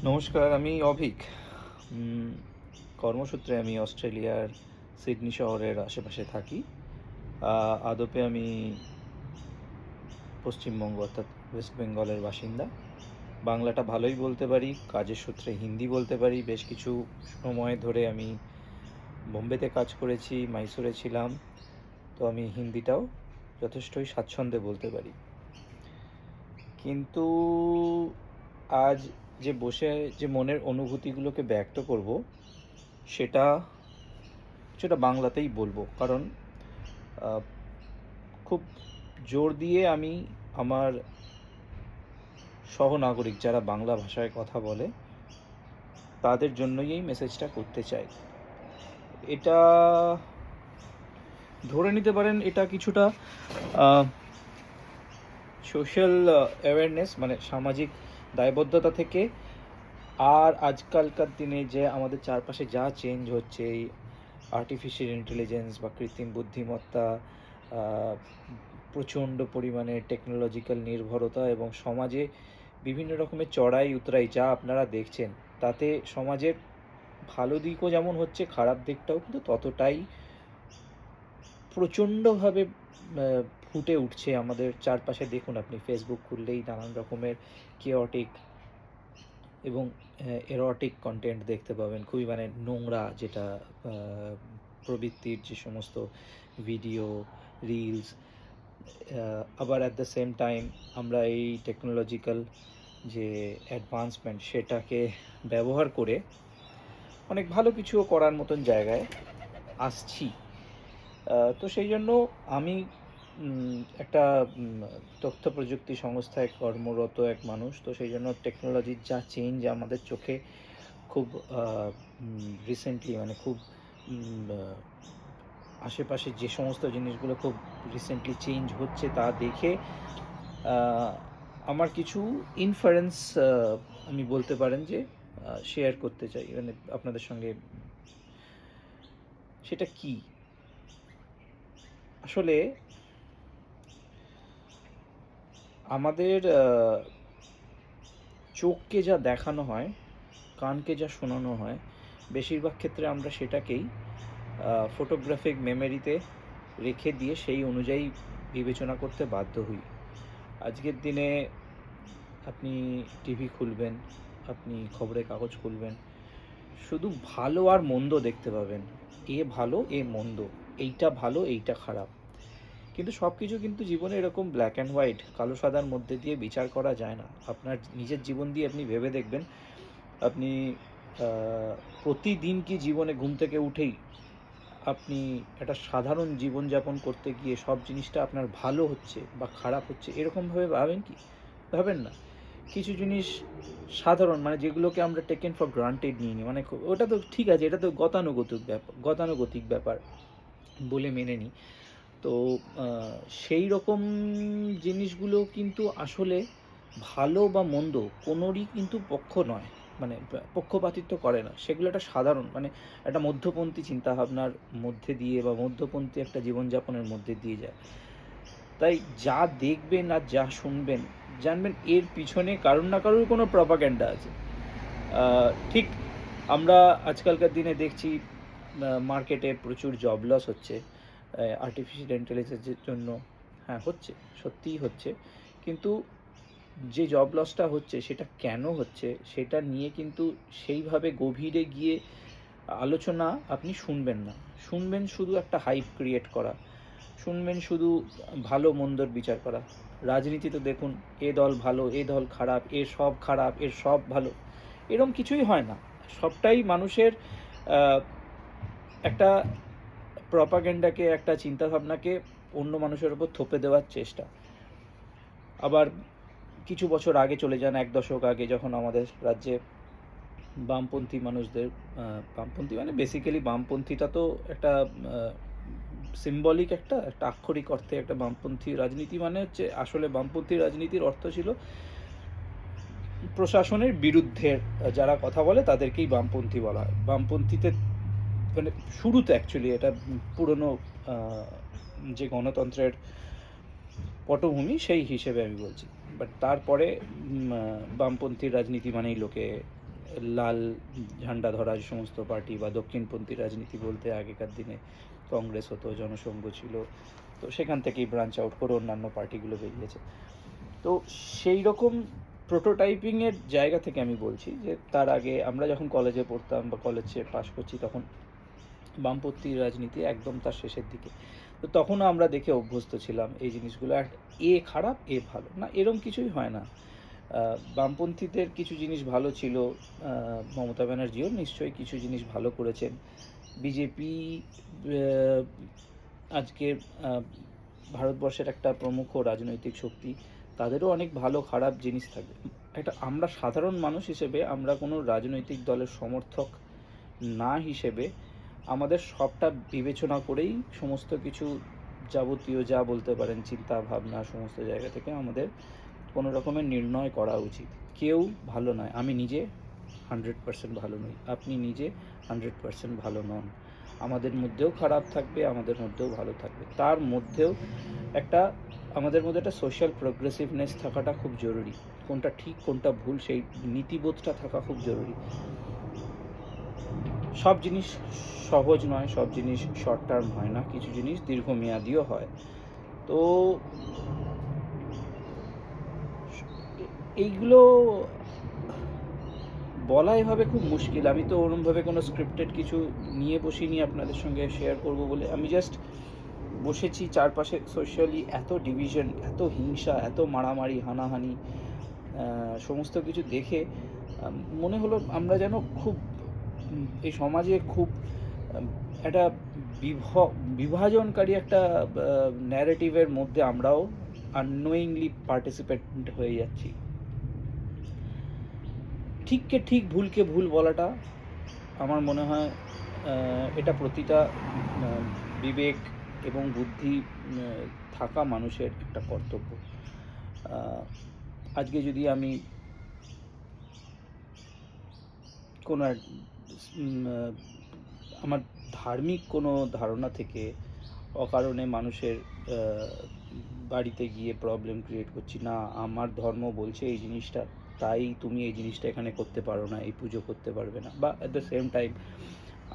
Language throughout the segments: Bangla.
নমস্কার, আমি অভীক। উম কর্মসূত্রে আমি অস্ট্রেলিয়ার সিডনি শহরের আশেপাশে থাকি। আদপে আমি পশ্চিমবঙ্গ অর্থাৎ ওয়েস্ট বেঙ্গলের বাসিন্দা। বাংলাটা ভালোই বলতে পারি, কাজের সূত্রে হিন্দি বলতে পারি। বেশ কিছু সময় ধরে আমি বোম্বেতে কাজ করেছি, মাইসোরে ছিলাম। তো আমি হিন্দিটাও যথেষ্টই স্বাচ্ছন্দ্যে বলতে পারি। কিন্তু আজ যে বসে যে মনের অনুভূতিগুলোকে ব্যক্ত করব, সেটা কিছুটা বাংলাতেই বলবো। কারণ আহ, খুব জোর দিয়ে আমি আমার সহনাগরিক যারা বাংলা ভাষায় কথা বলে তাদের জন্যই এই মেসেজটা করতে চাই। এটা ধরে নিতে পারেন, এটা কিছুটা সোশ্যাল অ্যাওয়ারনেস, মানে সামাজিক দায়বদ্ধতা থেকে। আর আজকালকার দিনে যে আমাদের চারপাশে যা চেঞ্জ হচ্ছে, এই আর্টিফিশিয়াল ইন্টেলিজেন্স বা কৃত্রিম বুদ্ধিমত্তা, প্রচণ্ড পরিমাণে টেকনোলজিক্যাল নির্ভরতা এবং সমাজে বিভিন্ন রকমের চড়াই উতরাই যা আপনারা দেখছেন, তাতে সমাজের ভালো দিকও যেমন হচ্ছে, খারাপ দিকটাও কিন্তু ততটাই প্রচণ্ডভাবে ফুটে উঠছে আমাদের চারপাশে। দেখুন, আপনি ফেসবুক খুললেই নানান রকমের কেওটিক এবং এরোটিক কন্টেন্ট দেখতে পাবেন, খুবই মানে নোংরা, যেটা প্রবৃত্তির যে সমস্ত ভিডিও, রিলস। আবার অ্যাট দ্য সেম টাইম আমরা এই টেকনোলজিক্যাল যে অ্যাডভান্সমেন্ট, সেটাকে ব্যবহার করে অনেক ভালো কিছুও করার মতন জায়গায় আসছি। তো সেই জন্য আমি একটা তথ্য প্রযুক্তি সংস্থায় কর্মরত এক মানুষ। তো সেই জন্য টেকনোলজির যা চেঞ্জ আমাদের চোখে খুব রিসেন্টলি, মানে খুব আশেপাশে যে সমস্ত জিনিসগুলো খুব রিসেন্টলি চেঞ্জ হচ্ছে তা দেখে আমার কিছু ইনফারেন্স আমি বলতে পারেন যে শেয়ার করতে চাই, মানে আপনাদের সঙ্গে। সেটা কি আসলে আমাদের চোখকে যা দেখানো হয়, কানকে যা শোনানো হয়, বেশিরভাগ ক্ষেত্রে আমরা সেটাকেই ফটোগ্রাফিক মেমোরিতে রেখে দিয়ে সেই অনুযায়ী বিবেচনা করতে বাধ্য হই। আজকের দিনে আপনি টিভি খুলবেন, আপনি খবরের কাগজ খুলবেন, শুধু ভালো আর মন্দ দেখতে পাবেন। এ ভালো, এ মন্দ, এইটা ভালো, এইটা খারাপ। কিন্তু সব কিছু কিন্তু জীবনে এরকম ব্ল্যাক অ্যান্ড হোয়াইট, কালো সাদার মধ্যে দিয়ে বিচার করা যায় না। আপনার নিজের জীবন দিয়ে আপনি ভেবে দেখবেন, আপনি প্রতিদিন কি জীবনে ঘুম থেকে উঠেই আপনি একটা সাধারণ জীবনযাপন করতে গিয়ে সব জিনিসটা আপনার ভালো হচ্ছে বা খারাপ হচ্ছে এরকমভাবে ভাবেন কি? ভাবেন না। কিছু জিনিস সাধারণ, মানে যেগুলোকে আমরা টেকেন ফর গ্রান্টেড নিয়ে নিই, মানে ওটা তো ঠিক আছে, এটা তো গতানুগতিক ব্যাপার বলে মেনে নিই। তো সেই রকম জিনিসগুলো কিন্তু আসলে ভালো বা মন্দ কোনোরই কিন্তু পক্ষ নয়, মানে পক্ষপাতিত্ব করে না। সেগুলো একটা সাধারণ, মানে একটা মধ্যপন্থী চিন্তাভাবনার মধ্যে দিয়ে বা মধ্যপন্থী একটা জীবনযাপনের মধ্যে দিয়ে যায়। তাই যা দেখবেন আর যা শুনবেন, জানবেন এর পিছনে কারোর না কারোর কোনো প্রপাগ্যান্ডা আছে। ঠিক আমরা আজকালকার দিনে দেখছি মার্কেটে প্রচুর জব লস হচ্ছে আর্টিফিশিয়াল ইন্টেলিজেন্সের জন্য। হ্যাঁ, হচ্ছে, সত্যিই হচ্ছে। কিন্তু যে জব লসটা হচ্ছে সেটা কেন হচ্ছে সেটা নিয়ে কিন্তু সেইভাবে গভীরে গিয়ে আলোচনা আপনি শুনবেন না। শুনবেন শুধু একটা হাইপ ক্রিয়েট করা, শুনবেন শুধু ভালো মন্দর বিচার করা। রাজনীতিতে দেখুন, এ দল ভালো, এ দল খারাপ, এ সব খারাপ, এর সব ভালো, এরম কিছুই হয় না। সবটাই মানুষের একটা প্রপাগ্যান্ডাকে, একটা চিন্তাভাবনাকে অন্য মানুষের ওপর থোপে দেওয়ার চেষ্টা। আবার কিছু বছর আগে চলে যান, এক দশক আগে, যখন আমাদের রাজ্যে বামপন্থী মানুষদের, বামপন্থী মানে বেসিক্যালি বামপন্থীটা তো একটা সিম্বলিক, একটা একটা আক্ষরিক অর্থে একটা বামপন্থী রাজনীতি মানে হচ্ছে, আসলে বামপন্থী রাজনীতির অর্থ ছিল প্রশাসনের বিরুদ্ধে যারা কথা বলে তাদেরকেই বামপন্থী বলা হয়। বামপন্থীতে মানে শুরুতে অ্যাকচুয়ালি এটা পুরনো যে গণতন্ত্রের পটভূমি সেই হিসেবে আমি বলছি। বাট তারপরে বামপন্থী রাজনীতি মানেই লোকে লাল ঝান্ডা ধরা যে সমস্ত পার্টি বা দক্ষিণপন্থী রাজনীতি বলতে আগেকার দিনে কংগ্রেস হতো, জনসংঘ ছিল, তো সেখান থেকেই ব্রাঞ্চ আউট করে অন্যান্য পার্টিগুলো বেরিয়েছে। তো সেই রকম প্রোটোটাইপিংয়ের জায়গা থেকে আমি বলছি যে তার আগে আমরা যখন কলেজে পড়তাম বা কলেজে পাশ করছি তখন বামপন্থী রাজনীতি একদম তার শেষের দিকে, তো তখনও আমরা দেখে অভ্যস্ত ছিলাম এই জিনিসগুলো। আর এ খারাপ এ ভালো না, এরম কিছুই হয় না। বামপন্থীদের কিছু জিনিস ভালো ছিল, মমতা ব্যানার্জিও নিশ্চয়ই কিছু জিনিস ভালো করেছেন। বিজেপি আজকে ভারতবর্ষের একটা প্রমুখ রাজনৈতিক শক্তি, তাদেরও অনেক ভালো খারাপ জিনিস থাকবে। একটা আমরা সাধারণ মানুষ হিসেবে, আমরা কোনো রাজনৈতিক দলের সমর্থক না হিসেবে আমাদের সবটা বিবেচনা করেই সমস্ত কিছু যাবতীয় যা বলতে পারেন চিন্তা ভাবনা সমস্ত জায়গা থেকে আমাদের কোনো রকমের নির্ণয় করা উচিত। কেউ ভালো নয়, আমি নিজে 100% ভালো নই, আপনি নিজে 100% ভালো নন। আমাদের মধ্যেও খারাপ থাকবে, আমাদের মধ্যেও ভালো থাকবে। তার মধ্যেও একটা আমাদের মধ্যে একটা সোশ্যাল প্রোগ্রেসিভনেস থাকাটা খুব জরুরি। কোনটা ঠিক কোনটা ভুল সেই নীতিবোধটা থাকা খুব জরুরি। সব জিনিস সহজ নয়, সব জিনিস শর্ট টার্ম হয় না, কিছু জিনিস দীর্ঘমেয়াদীও হয়। তো এইগুলো বলা এভাবে খুব মুশকিল। আমি তো ওরমভাবে কোনো স্ক্রিপ্টেড কিছু নিয়ে বসিনি আপনাদের সঙ্গে শেয়ার করব বলে। আমি জাস্ট বসেছি, চারপাশে সোশ্যালি এত ডিভিশন, এত হিংসা, এত মারামারি হানাহানি, সমস্ত কিছু দেখে মনে হলো আমরা যেন খুব এই সমাজে খুব একটা বিভাজনকারী একটা ন্যারেটিভের মধ্যে আমরাও আননোয়িংলি পার্টিসিপেন্ট হয়ে যাচ্ছি। ঠিককে ঠিক ভুলকে ভুল বলাটা আমার মনে হয় এটা প্রতিটা বিবেক এবং বুদ্ধি থাকা মানুষের একটা কর্তব্য। আজকে যদি আমি কোনো আমার ধার্মিক কোনো ধারণা থেকে অকারণে মানুষের বাড়িতে গিয়ে প্রবলেম ক্রিয়েট করছি, না আমার ধর্ম বলছে এই জিনিসটা, তাই তুমি এই জিনিসটা এখানে করতে পারো না, এই পুজো করতে পারবে না, বা অ্যাট দ্য সেম টাইম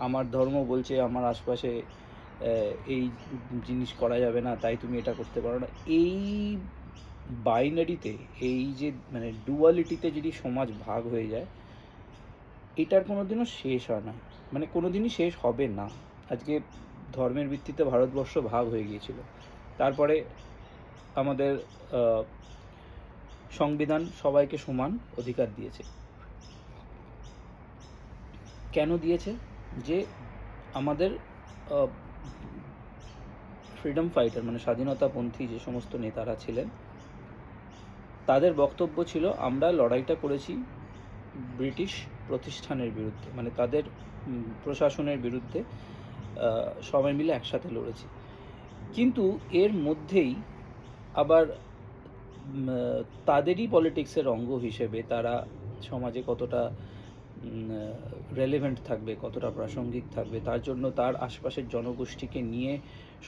আমার ধর্ম বলছে আমার আশপাশে এই জিনিস করা যাবে না, তাই তুমি এটা করতে পারো না। এই বাইনারিতে, এই যে মানে ডুয়ালিটিতে যদি সমাজ ভাগ হয়ে যায়, এটার কোনো দিনও শেষ হয় না, মানে কোনো দিনই শেষ হবে না। আজকে ধর্মের ভিত্তিতে ভারতবর্ষ ভাগ হয়ে গিয়েছিল, তারপরে আমাদের সংবিধান সবাইকে সমান অধিকার দিয়েছে। কেন দিয়েছে? যে আমাদের ফ্রিডম ফাইটার মানে স্বাধীনতাপন্থী যে সমস্ত নেতারা ছিলেন, তাদের বক্তব্য ছিল আমরা লড়াইটা করেছি ব্রিটিশ প্রতিষ্ঠানের বিরুদ্ধে, মানে তাদের প্রশাসনের বিরুদ্ধে সবাই মিলে একসাথে লড়েছি। কিন্তু এর মধ্যেই আবার তাদেরই পলিটিক্সের অঙ্গ হিসেবে তারা সমাজে কতটা রেলেভেন্ট থাকবে, কতটা প্রাসঙ্গিক থাকবে, তার জন্য তার আশপাশের জনগোষ্ঠীকে নিয়ে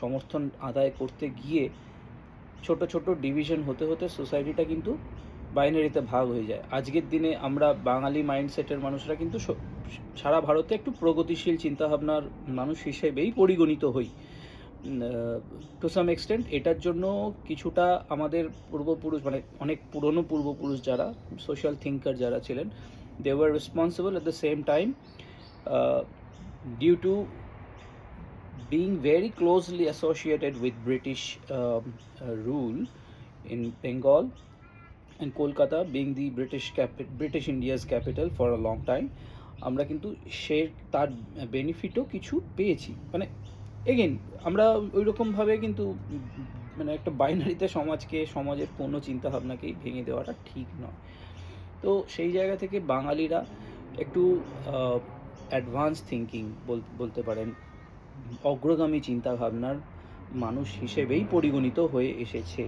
সমর্থন আদায় করতে গিয়ে ছোট ছোট ডিভিশন হতে হতে সোসাইটিটা কিন্তু বাইনারিতে ভাগ হয়ে যায়। আজকের দিনে আমরা বাঙালি মাইন্ডসেটের মানুষরা কিন্তু সারা ভারতে একটু প্রগতিশীল চিন্তাভাবনার মানুষ হিসেবেই পরিগণিত হই টু সাম এক্সটেন্ট। এটার জন্য কিছুটা আমাদের পূর্বপুরুষ, মানে অনেক পুরনো পূর্বপুরুষ যারা সোশ্যাল থিঙ্কার যারা ছিলেন, they were responsible at the same time due to being very closely associated with British rule in Bengal and Kolkata being the British India's capital for a long time. আমরা কিন্তু তার বেনিফিটও কিছু পেয়েছি। মানে এগেন আমরা ওই রকমভাবে কিন্তু মানে একটা বাইনারিতে সমাজের কোনো চিন্তাভাবনাকেই ভেঙে দেওয়াটা ঠিক নয়। তো সেই জায়গা থেকে বাঙালিরা একটু অ্যাডভান্স থিঙ্কিং বলতে পারেন, অগ্রগামী চিন্তাভাবনার মানুষ হিসেবেই পরিগণিত হয়ে এসেছে।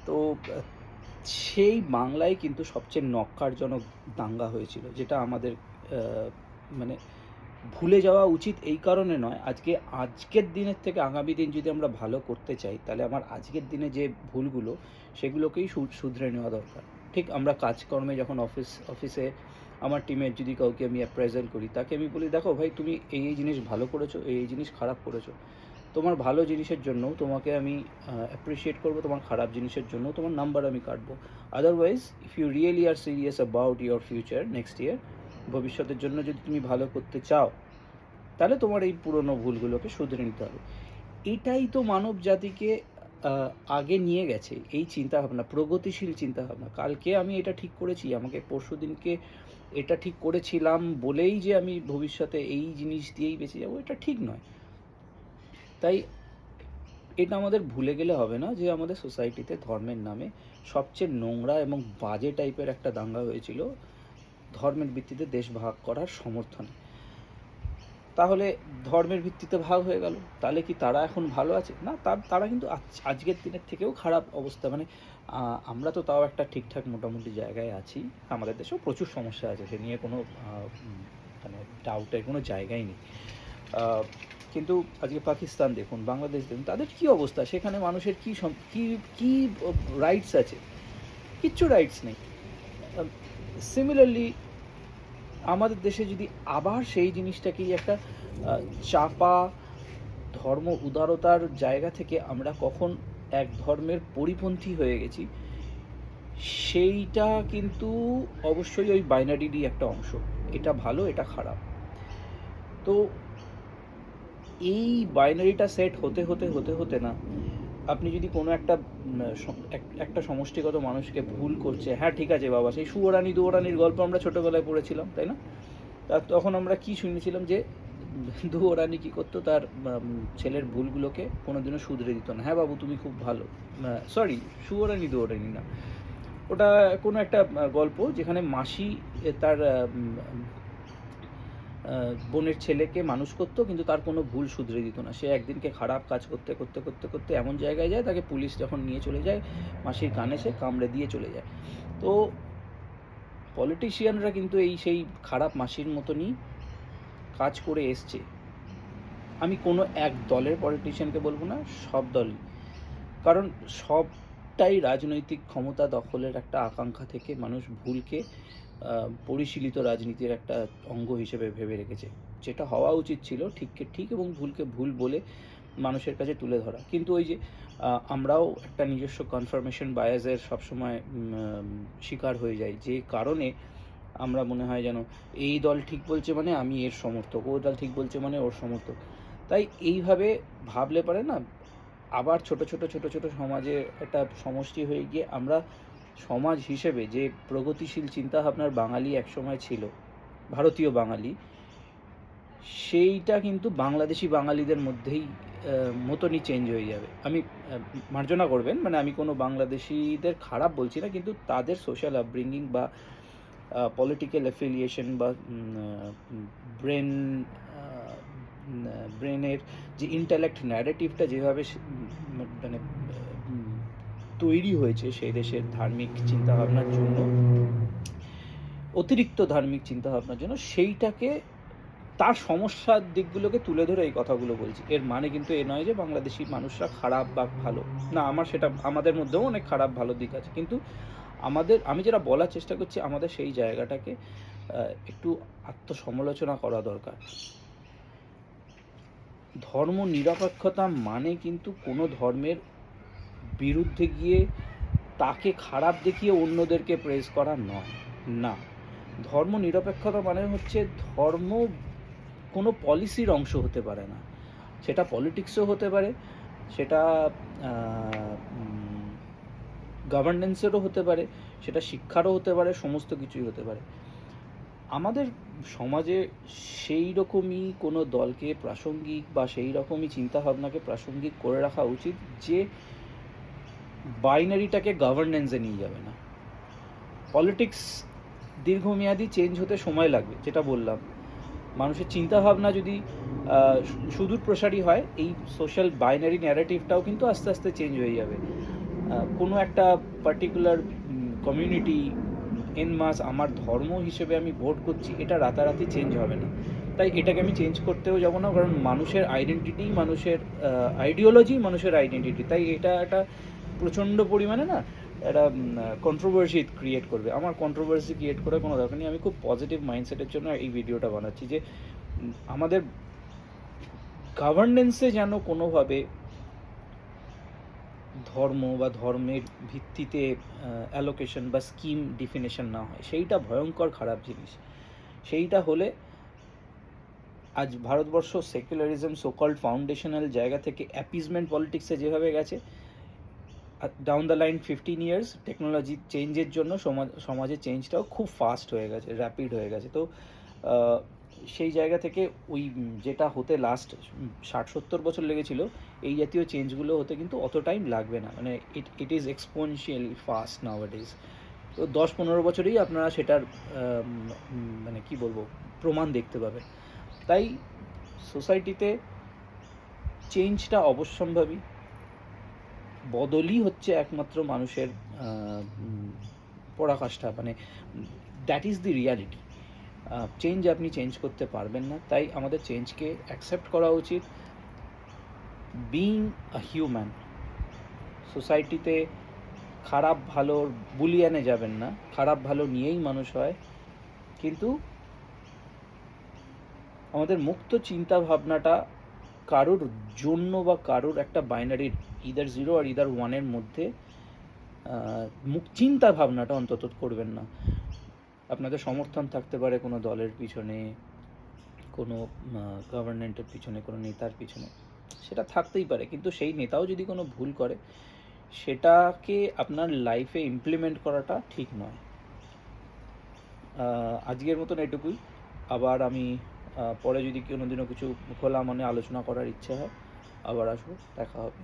তো সেই বাংলায় কিন্তু সবচেয়ে নক্কারজনক দাঙ্গা হয়েছিল, যেটা আমাদের মানে ভুলে যাওয়া উচিত এই কারণে নয়। আজকের দিনের থেকে আগামী দিন যদি আমরা ভালো করতে চাই, তাহলে আমার আজকের দিনে যে ভুলগুলো সেগুলোকেই শুধরে নেওয়া দরকার। ঠিক আমরা কাজকর্মে যখন অফিসে আমার টিমের যদি কাউকে আমি অ্যাপ্রাইজাল করি, তাকে আমি বলি, দেখো ভাই, তুমি এই জিনিস ভালো করেছো, এই জিনিস খারাপ করেছো। তোমার ভালো জিনিসের জন্য তোমাকে আমি অ্যাপ্রিসিয়েট করবো, তোমার খারাপ জিনিসের জন্য তোমার নাম্বার আমি কাটবো। Otherwise if you really are serious about your future next year, ভবিষ্যতের জন্য যদি তুমি ভালো করতে চাও, তাহলে তোমার এই পুরনো ভুলগুলোকে শুধরে নিতে হবে। এটাই তো মানব জাতিকে আগে নিয়ে গেছে, এই চিন্তাভাবনা, প্রগতিশীল চিন্তাভাবনা। কালকে আমি এটা ঠিক করেছি, আমাকে পরশু দিনকে এটা ঠিক করেছিলাম বলেই যে আমি ভবিষ্যতে এই জিনিস দিয়েই বেঁচে যাবো, এটা ঠিক নয়। তাই এটা আমাদের ভুলে গেলে হবে না যে আমাদের সোসাইটিতে ধর্মের নামে সবচেয়ে নোংরা এবং বাজে টাইপের একটা দাঙ্গা হয়েছিল ধর্মের ভিত্তিতে দেশ ভাগ করার সমর্থনে। তাহলে ধর্মের ভিত্তিতে ভাগ হয়ে গেল, তাহলে কি তারা এখন ভালো আছে? না, তারা কিন্তু আজকের দিনের থেকেও খারাপ অবস্থা। মানে আমরা তো তাও একটা ঠিকঠাক মোটামুটি জায়গায় আছি, আমাদের দেশেও প্রচুর সমস্যা আছে, সে নিয়ে কোনো মানে ডাউটের কোনো জায়গাই নেই। কিন্তু আজকে পাকিস্তান দেখুন, বাংলাদেশ দেখুন, তাদের কি অবস্থা, সেখানে মানুষের কি কি রাইটস আছে? কিচ্ছু রাইটস নেই। সিমিলারলি আমাদের দেশে যদি আবার সেই জিনিসটাকেই একটা চাপা ধর্ম উদারতার জায়গা থেকে আমরা কখন এক ধর্মের পরিপন্থী হয়ে গেছি, সেইটা কিন্তু অবশ্যই ওই বাইনারিরই একটা অংশ, এটা ভালো এটা খারাপ। তো এই বাইনারিটা সেট হতে হতে হতে হতে না, আপনি যদি কোনো একটা সমষ্টিগত মানুষকে ভুল করছে, হ্যাঁ ঠিক আছে বাবা, সেই সুয়োরানি দুয়োরানির গল্প আমরা ছোটোবেলায় পড়েছিলাম, তাই না? তখন আমরা কি শুনেছিলাম যে দুয়োরানি কী করতো, তার ছেলের ভুলগুলোকে কোনোদিনও শুধরে দিত না। হ্যাঁ বাবু, তুমি খুব ভালো। সরি, সুয়োরানি দুয়োরানি না, ওটা কোনো একটা গল্প যেখানে মাসি তার বোনের ছেলেকে মানুষ করতো, কিন্তু তার কোনো ভুল শুধরে দিত না। সে একদিনকে খারাপ কাজ করতে করতে করতে করতে এমন জায়গায় যায়, তাকে পুলিশ যখন নিয়ে চলে যায়, মাসির কানে সে কামড়ে দিয়ে চলে যায়। তো পলিটিশিয়ানরা কিন্তু এই সেই খারাপ মাসির মতনই কাজ করে এসছে। আমি কোনো এক দলের পলিটিশিয়ানকে বলবো না, সব দলই, কারণ সবটাই রাজনৈতিক ক্ষমতা দখলের একটা আকাঙ্ক্ষা থেকে মানুষ ভুলকে পরিশীলিত রাজনীতির একটা অঙ্গ হিসেবে ভেবে রেখেছে। যেটা হওয়া উচিত ছিল ঠিককে ঠিক এবং ভুলকে ভুল বলে মানুষের কাছে তুলে ধরা। কিন্তু ওই যে আমরাও একটা নিজস্ব কনফার্মেশন বায়াসের সবসময় শিকার হয়ে যাই, যে কারণে আমরা মনে হয় যেন এই দল ঠিক বলছে মানে আমি এর সমর্থক, ও দল ঠিক বলছে মানে ওর সমর্থক। তাই এইভাবে ভাবলে পারে না, আবার ছোট ছোট ছোট ছোট সমাজে একটা সমষ্টি হয়ে গিয়ে আমরা সমাজ হিসেবে যে প্রগতিশীল চিন্তাভাবনার বাঙালি একসময় ছিল, ভারতীয় বাঙালি, সেইটা কিন্তু বাংলাদেশি বাঙালিদের মধ্যেই মতনই চেঞ্জ হয়ে যাবে। আমি মার্জনা করবেন, মানে আমি কোনো বাংলাদেশিদের খারাপ বলছি না, কিন্তু তাদের সোশ্যাল আপব্রিঙ্গিং বা পলিটিক্যাল অ্যাফিলিয়েশন বা ব্রেনের যে ইন্টালেক্ট ন্যারেটিভটা যেভাবে মানে তৈরি হয়েছে সেই দেশের ধার্মিক চিন্তাভাবনার জন্য, অতিরিক্ত ধার্মিক চিন্তাভাবনার জন্য, সেইটাকে তার সমস্যার দিকগুলোকে তুলে ধরে এই কথাগুলো বলছি। এর মানে কিন্তু এ নয় যে বাংলাদেশি মানুষরা খারাপ বা ভালো না, আমাদের মধ্যেও অনেক খারাপ ভালো দিক আছে, কিন্তু আমি যেটা বলার চেষ্টা করছি, আমাদের সেই জায়গাটাকে একটু আত্মসমালোচনা করা দরকার। ধর্ম নিরপেক্ষতা মানে কিন্তু কোনো ধর্মের বিরুদ্ধে গিয়ে তাকে খারাপ দেখিয়ে অন্যদেরকে প্রেজ করা নয়, না। ধর্ম নিরপেক্ষতা মানে হচ্ছে ধর্ম কোনো পলিসির অংশ হতে পারে না, সেটা পলিটিক্সও হতে পারে, সেটা গভর্নেন্সেরও হতে পারে, সেটা শিক্ষারও হতে পারে, সমস্ত কিছুই হতে পারে। আমাদের সমাজে সেই রকমই কোনো দলকে প্রাসঙ্গিক বা সেই রকমই চিন্তাভাবনাকে প্রাসঙ্গিক করে রাখা উচিত যে বাইনারিটাকে গভর্নেন্সে নিয়ে যাবে না। পলিটিক্স দীর্ঘমেয়াদী চেঞ্জ হতে সময় লাগবে, যেটা বললাম। মানুষের চিন্তাভাবনা যদি সুদূর প্রসারী হয়, এই সোশ্যাল বাইনারি ন্যারেটিভটাও কিন্তু আস্তে আস্তে চেঞ্জ হয়ে যাবে। কোনো একটা পার্টিকুলার কমিউনিটি এন মাস আমার ধর্ম হিসেবে আমি ভোট করছি, এটা রাতারাতি চেঞ্জ হবে না। তাই এটাকে আমি চেঞ্জ করতেও যাব না, কারণ মানুষের আইডেন্টিটি, মানুষের আইডিওলজি মানুষের আইডেন্টিটি। তাই এটা একটা প্রচণ্ড পরিমাণে না একটা কন্ট্রোভার্সি ক্রিয়েট করবে। আমার কন্ট্রোভার্সি ক্রিয়েট করার কোনো দরকার নেই। আমি খুব পজিটিভ মাইন্ডসেটের জন্য এই ভিডিওটা বানাচ্ছি যে আমাদের গভর্নেন্সে যেন কোনোভাবে ধর্ম বা ধর্মের ভিত্তিতে অ্যালোকেশন বা স্কিম ডিফিনেশন না হয়, সেইটা ভয়ঙ্কর খারাপ জিনিস। সেইটা হলে আজ ভারতবর্ষ সেকুলারিজম সোকল্ড ফাউন্ডেশনাল জায়গা থেকে অ্যাপিজমেন্ট পলিটিক্সে যেভাবে গেছে, down the line 15 years technology চেঞ্জের জন্য সমাজের চেঞ্জটাও খুব ফাস্ট হয়ে গেছে, র্যাপিড হয়ে গেছে। তো সেই জায়গা থেকে ওই যেটা হতে লাস্ট 60-70 বছর লেগেছিল, এই জাতীয় চেঞ্জগুলো হতে কিন্তু অত টাইম লাগবে না। মানে ইট ইজ এক্সপোনেনশিয়ালি ফাস্ট নাওয়াডেজ। তো 10-15 বছরেই আপনারা সেটার মানে কি বলবো, প্রমাণ দেখতে পাবেন। তাই সোসাইটিতে চেঞ্জটা অবশ্যম্ভাবী। বদলই হচ্ছে একমাত্র মানুষের পরাকাষ্ঠা, মানে that is the reality. Change আপনি চেঞ্জ করতে পারবেন না, তাই আমাদের চেঞ্জকে অ্যাকসেপ্ট করা উচিত। বিইং আ হিউম্যান, সোসাইটিতে খারাপ ভালোর বুলিয়ানে যাবেন না, খারাপ ভালো নিয়েই মানুষ হয়। কিন্তু আমাদের মুক্ত চিন্তা ভাবনাটা কারোর জন্য বা কারোর একটা বাইনারি ইদার 0 আর ইদার 1-এর মধ্যে চিন্তা ভাবনাটা অন্তত করবেন না। আপনাদের সমর্থন থাকতে পারে কোনো দলের পিছনে, কোনো গভর্নমেন্টের পিছনে, কোনো নেতার পিছনে, সেটা থাকতেই পারে, কিন্তু সেই নেতাও যদি কোনো ভুল করে সেটাকে আপনার লাইফে ইমপ্লিমেন্ট করাটা ঠিক নয়। আজকের মতন এটুকুই। আবার আমি পরে যদি কোনোদিনও কিছু খোলা মনে আলোচনা করার ইচ্ছে হয় আবার আসবো, দেখা হবে।